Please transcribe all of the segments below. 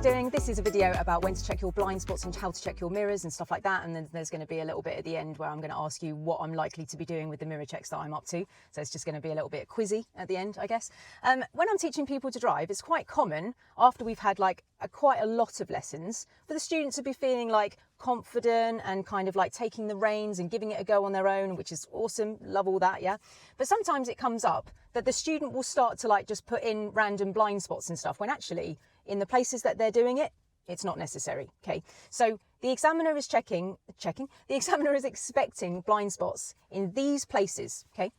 you doing? This is a video about when to check your blind spots and how to check your mirrors and stuff like that. And then there's going to be a little bit at the end where I'm going to ask you what I'm likely to be doing with the mirror checks that I'm up to. So it's just going to be a little bit quizzy at the end, I guess. When I'm teaching people to drive, it's quite common after we've had like quite a lot of lessons for the student to be feeling like confident and kind of like taking the reins and giving it a go on their own, which is awesome. Love all that, yeah. But sometimes it comes up that the student will start to like just put in random blind spots and stuff when actually in the places that they're doing it, it's not necessary. Okay, so the examiner is the examiner is expecting blind spots in these places. Okay,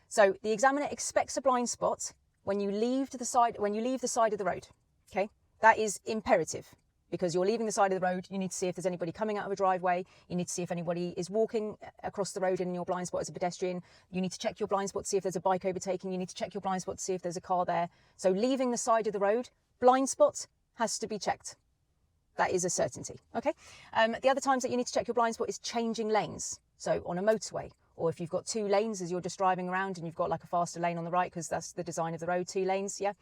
so the examiner expects a blind spot when you leave the side of the road. Okay, that is imperative. Because you're leaving the side of the road, you need to see if there's anybody coming out of a driveway. You need to see if anybody is walking across the road in your blind spot as a pedestrian. You need to check your blind spot to see if there's a bike overtaking. You need to check your blind spot to see if there's a car there. So leaving the side of the road, blind spot has to be checked. That is a certainty, okay? The other times that you need to check your blind spot is changing lanes. So on a motorway, or if you've got two lanes as you're just driving around and you've got like a faster lane on the right because that's the design of the road, 2 lanes, yeah?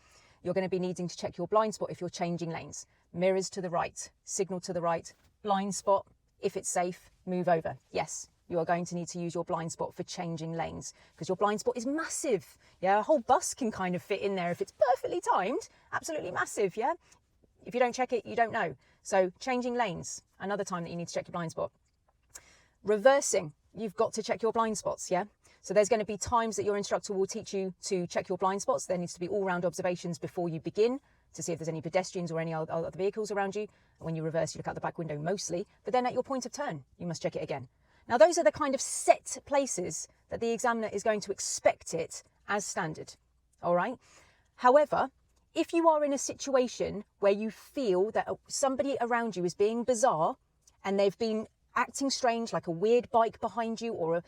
You're going to be needing to check your blind spot if you're changing lanes. Mirrors to the right, signal to the right, blind spot, if it's safe, move over. Yes, you are going to need to use your blind spot for changing lanes because your blind spot is massive. Yeah, a whole bus can kind of fit in there if it's perfectly timed, absolutely massive, yeah? If you don't check it, you don't know. So changing lanes, another time that you need to check your blind spot. Reversing, you've got to check your blind spots, yeah? So there's going to be times that your instructor will teach you to check your blind spots. There needs to be all-round observations before you begin to see if there's any pedestrians or any other vehicles around you. When you reverse, you look out the back window mostly, but then at your point of turn, you must check it again. Now, those are the kind of set places that the examiner is going to expect it as standard, all right? However, if you are in a situation where you feel that somebody around you is being bizarre and they've been acting strange, like a weird bike behind you or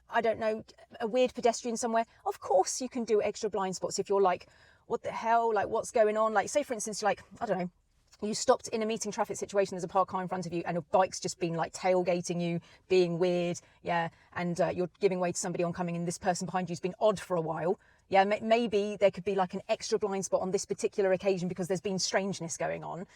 I don't know, a weird pedestrian somewhere, of course you can do extra blind spots if you're like, what the hell, like what's going on? Like say for instance, like, I don't know, you stopped in a meeting traffic situation, there's a parked car in front of you and a bike's just been like tailgating you, being weird, yeah, and you're giving way to somebody oncoming and this person behind you's been odd for a while. Yeah, maybe there could be like an extra blind spot on this particular occasion because there's been strangeness going on.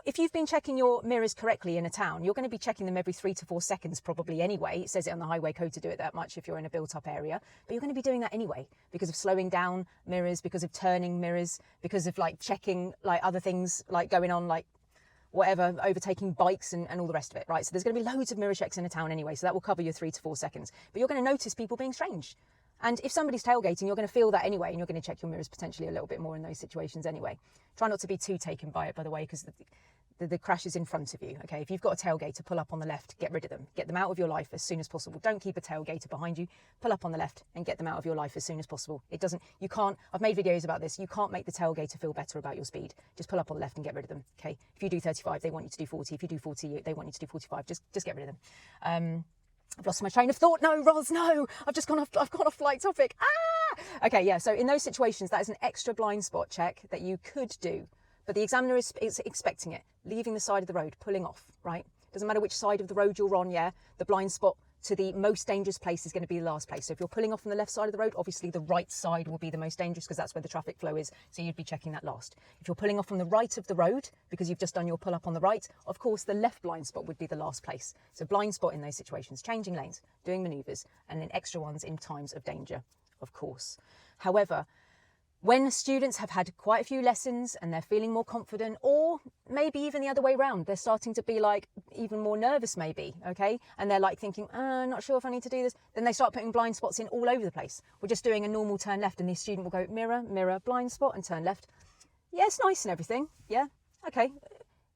If you've been checking your mirrors correctly in a town, you're going to be checking them every 3 to 4 seconds probably anyway. It says it on the highway code to do it that much if you're in a built-up area. But you're going to be doing that anyway because of slowing down mirrors, because of turning mirrors, because of like checking like other things like going on like whatever, overtaking bikes and all the rest of it, right? So there's going to be loads of mirror checks in a town anyway, so that will cover your 3 to 4 seconds. But you're going to notice people being strange. And if somebody's tailgating, you're going to feel that anyway, and you're going to check your mirrors potentially a little bit more in those situations anyway. Try not to be too taken by it, by the way, because the crash is in front of you, okay? If you've got a tailgater, pull up on the left, get rid of them. Get them out of your life as soon as possible. Don't keep a tailgater behind you. Pull up on the left and get them out of your life as soon as possible. I've made videos about this. You can't make the tailgater feel better about your speed. Just pull up on the left and get rid of them, okay? If you do 35, they want you to do 40. If you do 40, they want you to do 45. Just get rid of them. I've lost my train of thought. No, Roz, no. I've gone off flight topic. Ah! Okay, yeah, so in those situations, that is an extra blind spot check that you could do. But the examiner is expecting it. Leaving the side of the road, pulling off, right? Doesn't matter which side of the road you're on, yeah? The blind spot to the most dangerous place is going to be the last place. So if you're pulling off on the left side of the road, obviously the right side will be the most dangerous because that's where the traffic flow is. So you'd be checking that last. If you're pulling off from the right of the road because you've just done your pull up on the right, of course the left blind spot would be the last place. So blind spot in those situations, changing lanes, doing manoeuvres, and then extra ones in times of danger, of course. However, when students have had quite a few lessons and they're feeling more confident, or maybe even the other way around, they're starting to be like even more nervous maybe, okay? And they're like thinking, not sure if I need to do this. Then they start putting blind spots in all over the place. We're just doing a normal turn left and the student will go mirror, mirror, blind spot and turn left. Yeah, it's nice and everything. Yeah, okay.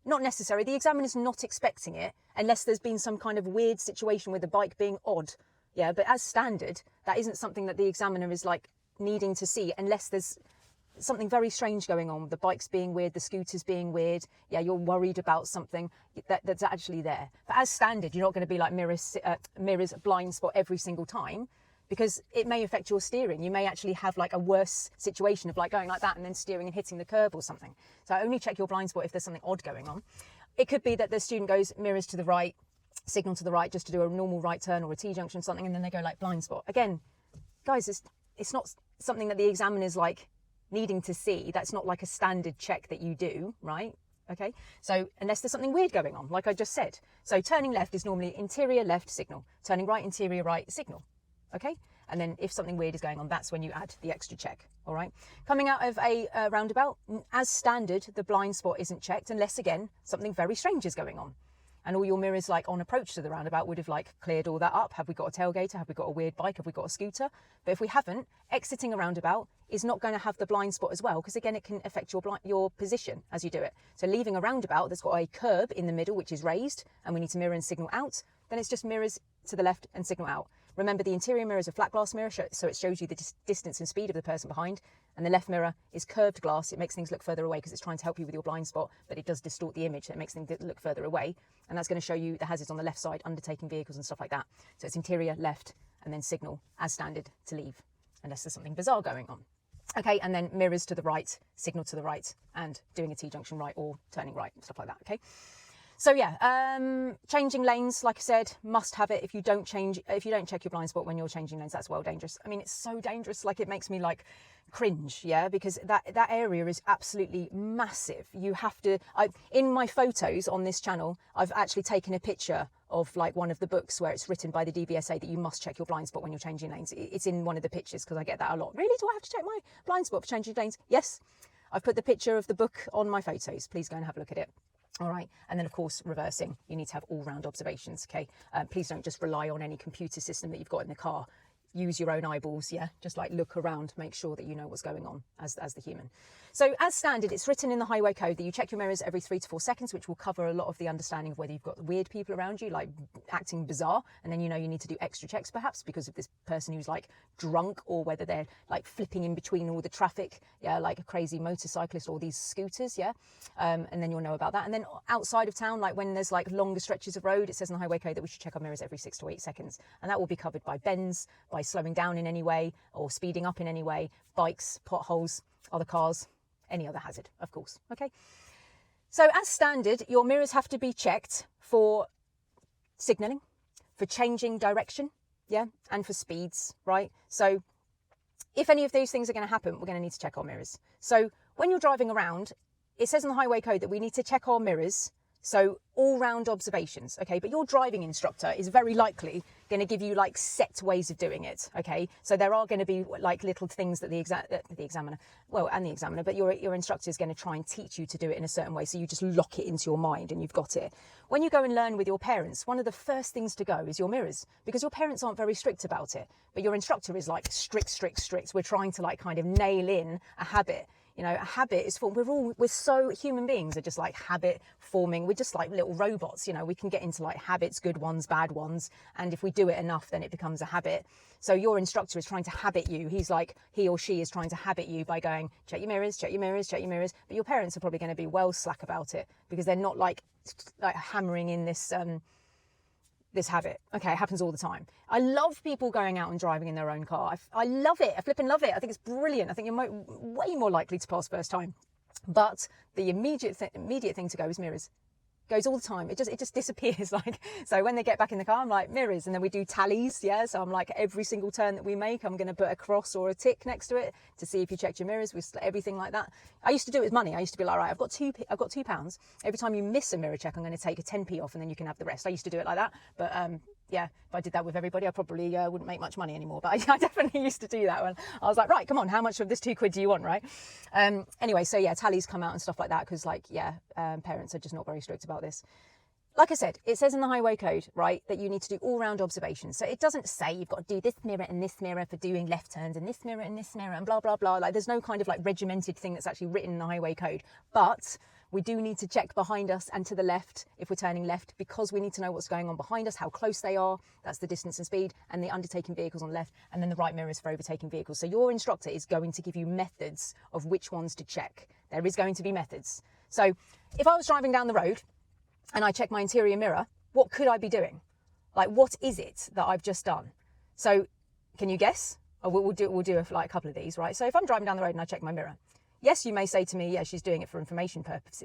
Not necessary. The examiner's not expecting it unless there's been some kind of weird situation with the bike being odd. Yeah, but as standard, that isn't something that the examiner is like needing to see unless there's something very strange going on, the bikes being weird, the scooters being weird, yeah, you're worried about something that's actually there. But as standard, you're not going to be like mirrors, blind spot every single time because it may affect your steering. You may actually have like a worse situation of like going like that and then steering and hitting the curb or something. So only check your blind spot if there's something odd going on. It could be that the student goes mirrors to the right, signal to the right just to do a normal right turn or a T-junction or something, and then they go like blind spot. Again, guys, it's not something that the examiner's like needing to see. That's not like a standard check that you do, right? Okay, so unless there's something weird going on, like I just said. So turning left is normally interior left signal, turning right, interior right signal. Okay, and then if something weird is going on, that's when you add the extra check. All right, coming out of a roundabout, as standard, the blind spot isn't checked unless, again, something very strange is going on. And all your mirrors, like on approach to the roundabout, would have like cleared all that up. Have we got a tailgater? Have we got a weird bike? Have we got a scooter? But if we haven't, exiting a roundabout is not going to have the blind spot as well, because again, it can affect your position as you do it. So leaving a roundabout that's got a curb in the middle, which is raised, and we need to mirror and signal out, then it's just mirrors to the left and signal out. Remember, the interior mirror is a flat glass mirror, so it shows you the distance and speed of the person behind, and the left mirror is curved glass. It makes things look further away because it's trying to help you with your blind spot, but it does distort the image. It makes things look further away, and that's going to show you the hazards on the left side, undertaking vehicles and stuff like that. So it's interior, left, and then signal as standard to leave, unless there's something bizarre going on. Okay, and then mirrors to the right, signal to the right, and doing a T-junction right or turning right, stuff like that, okay? So yeah, changing lanes, like I said, must have it. If you don't check your blind spot when you're changing lanes, that's well dangerous. I mean, it's so dangerous, like it makes me like cringe, yeah, because that area is absolutely massive. You have to, in my photos on this channel, I've actually taken a picture of like one of the books where it's written by the DVSA that you must check your blind spot when you're changing lanes. It's in one of the pictures because I get that a lot. Really, do I have to check my blind spot for changing lanes? Yes, I've put the picture of the book on my photos. Please go and have a look at it. All right, and then of course reversing, you need to have all-round observations. Okay, please don't just rely on any computer system that you've got in the car. Use your own eyeballs, yeah, just like look around, make sure that you know what's going on as the human. So as standard, it's written in the highway code that you check your mirrors every 3 to 4 seconds, which will cover a lot of the understanding of whether you've got weird people around you, like acting bizarre, and then you know you need to do extra checks perhaps because of this person who's like drunk, or whether they're like flipping in between all the traffic, yeah, like a crazy motorcyclist or these scooters, yeah, and then you'll know about that. And then outside of town, like when there's like longer stretches of road, it says in the highway code that we should check our mirrors every 6 to 8 seconds, and that will be covered by bends, by slowing down in any way or speeding up in any way, bikes, potholes, other cars, any other hazard, of course. Okay, so as standard, your mirrors have to be checked for signalling, for changing direction, yeah, and for speeds, right? So if any of those things are going to happen, we're going to need to check our mirrors. So when you're driving around, it says in the highway code that we need to check our mirrors. So all-round observations, okay? But your driving instructor is very likely going to give you like set ways of doing it, okay? So there are going to be like little things that the examiner, but your instructor is going to try and teach you to do it in a certain way. So you just lock it into your mind and you've got it. When you go and learn with your parents, one of the first things to go is your mirrors, because your parents aren't very strict about it, but your instructor is like strict. We're trying to like kind of nail in a habit. You know, a habit is formed. We're so, human beings are just like habit forming. We're just like little robots, you know, we can get into like habits, good ones, bad ones. And if we do it enough, then it becomes a habit. So your instructor is trying to habit you. He or she is trying to habit you by going, check your mirrors, check your mirrors, check your mirrors. But your parents are probably going to be well slack about it because they're not like hammering in this habit. Okay, it happens all the time. I love people going out and driving in their own car. I love it. I flipping love it. I think it's brilliant. I think you're way more likely to pass first time. But the immediate thing to go is mirrors. Goes all the time. It just disappears. Like, so when they get back in the car, I'm like, mirrors, and then we do tallies. Yeah, so I'm like, every single turn that we make, I'm going to put a cross or a tick next to it to see if you checked your mirrors. Everything like that. I used to do it with money. I used to be like, right, I've got £2. Every time you miss a mirror check, I'm going to take a 10p off, and then you can have the rest. I used to do it like that, but yeah, if I did that with everybody, I probably wouldn't make much money anymore. But I definitely used to do that when I was like, right, come on, how much of this £2 do you want, right? Anyway, so yeah, tallies come out and stuff like that because, like, yeah, parents are just not very strict about this. Like I said, it says in the highway code, right, that you need to do all-round observations. So it doesn't say you've got to do this mirror and this mirror for doing left turns and this mirror and blah, blah, blah. Like, there's no kind of like regimented thing that's actually written in the highway code. But we do need to check behind us and to the left if we're turning left, because we need to know what's going on behind us, how close they are. That's the distance and speed, and the undertaking vehicles on the left, and then the right mirrors for overtaking vehicles. So your instructor is going to give you methods of which ones to check. There is going to be methods. So if I was driving down the road and I check my interior mirror, what could I be doing? Like, what is it that I've just done? So can you guess? Or we'll do like a couple of these, right? So if I'm driving down the road and I check my mirror, yes, you may say to me, yeah, she's doing it for information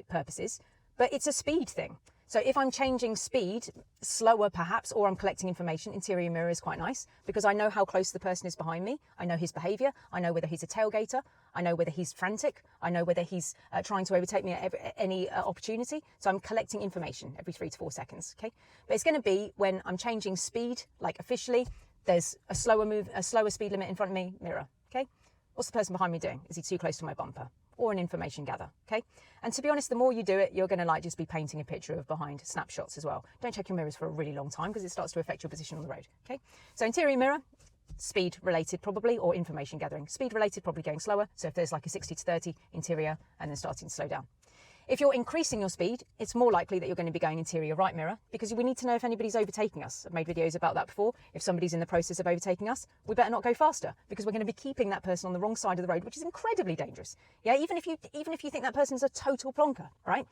purposes, but it's a speed thing. So if I'm changing speed, slower perhaps, or I'm collecting information, interior mirror is quite nice because I know how close the person is behind me. I know his behaviour. I know whether he's a tailgater. I know whether he's frantic. I know whether he's trying to overtake me at any opportunity. So I'm collecting information every 3 to 4 seconds. Okay, but it's going to be when I'm changing speed, like officially, there's a slower speed limit in front of me, mirror. Okay, what's the person behind me doing? Is he too close to my bumper? Or an information gather, okay? And to be honest, the more you do it, you're gonna like just be painting a picture of behind snapshots as well. Don't check your mirrors for a really long time because it starts to affect your position on the road, okay? So interior mirror, speed related probably, or information gathering. Speed related, probably going slower. So if there's like a 60 to 30 interior and then starting to slow down. If you're increasing your speed, it's more likely that you're going to be going interior right mirror because we need to know if anybody's overtaking us. I've made videos about that before. If somebody's in the process of overtaking us, we better not go faster because we're going to be keeping that person on the wrong side of the road, which is incredibly dangerous. Yeah, even if you think that person's a total plonker, right?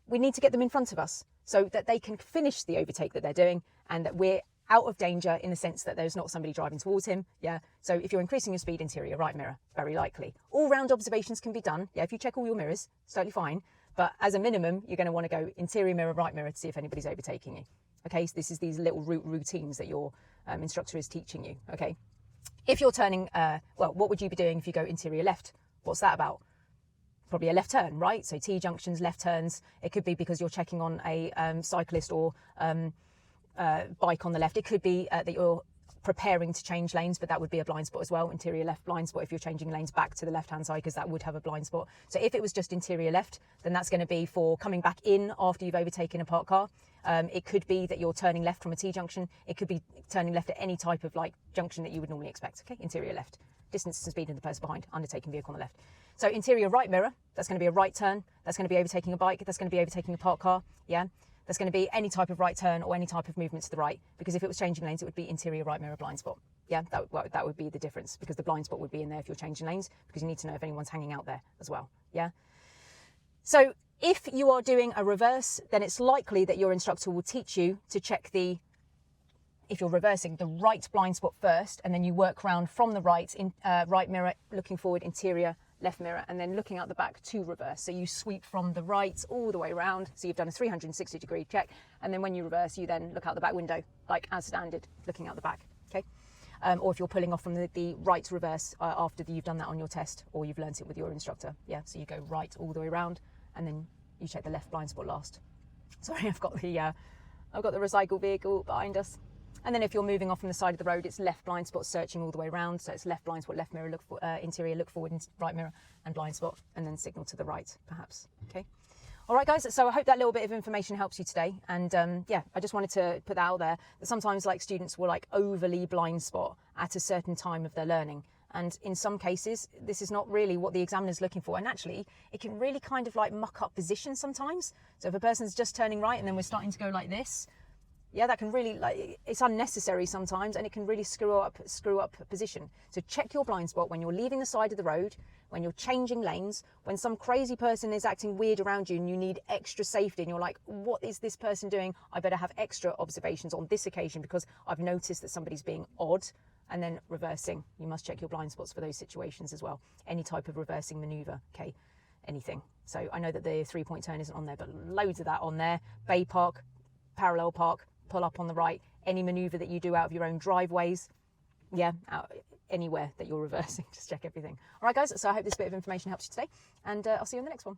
We need to get them in front of us so that they can finish the overtake that they're doing and that we're out of danger in the sense that there's not somebody driving towards him. Yeah, so if you're increasing your speed, interior right mirror, very likely. All round observations can be done. Yeah, if you check all your mirrors, it's totally fine. But as a minimum, you're going to want to go interior mirror, right mirror to see if anybody's overtaking you. Okay, so this is these little routines that your instructor is teaching you. Okay, if you're turning, well, what would you be doing if you go interior left? What's that about? Probably a left turn, right? So T junctions, left turns. It could be because you're checking on a cyclist or bike on the left. It could be that you're preparing to change lanes, but that would be a blind spot as well. Interior left blind spot if you're changing lanes back to the left hand side, because that would have a blind spot. So if it was just interior left, then that's going to be for coming back in after you've overtaken a parked car. It could be that you're turning left from a T junction. It could be turning left at any type of like junction that you would normally expect. Okay, interior left, distance and speed of the person behind, undertaking vehicle on the left. So interior right mirror, that's going to be a right turn. That's going to be overtaking a bike. That's going to be overtaking a parked car. Yeah. There's going to be any type of right turn or any type of movement to the right, because if it was changing lanes, it would be interior right mirror blind spot. Yeah, that would be the difference, because the blind spot would be in there if you're changing lanes, because you need to know if anyone's hanging out there as well. Yeah. So if you are doing a reverse, then it's likely that your instructor will teach you to check if you're reversing, the right blind spot first, and then you work round from the right, right mirror, looking forward, interior left mirror, and then looking out the back to reverse. So you sweep from the right all the way around. So you've done a 360-degree check, and then when you reverse, you then look out the back window, like as standard, looking out the back. Okay. Or if you're pulling off from the right reverse after you've done that on your test, or you've learnt it with your instructor. Yeah. So you go right all the way around, and then you check the left blind spot last. Sorry, I've got the recycle vehicle behind us. And then if you're moving off from the side of the road, it's left blind spot searching all the way around. So it's left blind spot, left mirror, interior, look forward, right mirror, and blind spot, and then signal to the right, perhaps. Okay. All right, guys. So I hope that little bit of information helps you today. And yeah, I just wanted to put that out there, that sometimes like students will like overly blind spot at a certain time of their learning. And in some cases, this is not really what the examiner's looking for. And actually, it can really kind of like muck up position sometimes. So if a person's just turning right and then we're starting to go like this, yeah, that can really, like, it's unnecessary sometimes, and it can really screw up position. So check your blind spot when you're leaving the side of the road, when you're changing lanes, when some crazy person is acting weird around you and you need extra safety and you're like, what is this person doing? I better have extra observations on this occasion because I've noticed that somebody's being odd. And then reversing, you must check your blind spots for those situations as well. Any type of reversing maneuver, okay, anything. So I know that the 3-point turn isn't on there, but loads of that on there. Bay park, parallel park, pull up on the right, any maneuver that you do out of your own driveways, yeah, anywhere that you're reversing, just check everything. All right, guys, so I hope this bit of information helps you today, and I'll see you in the next one.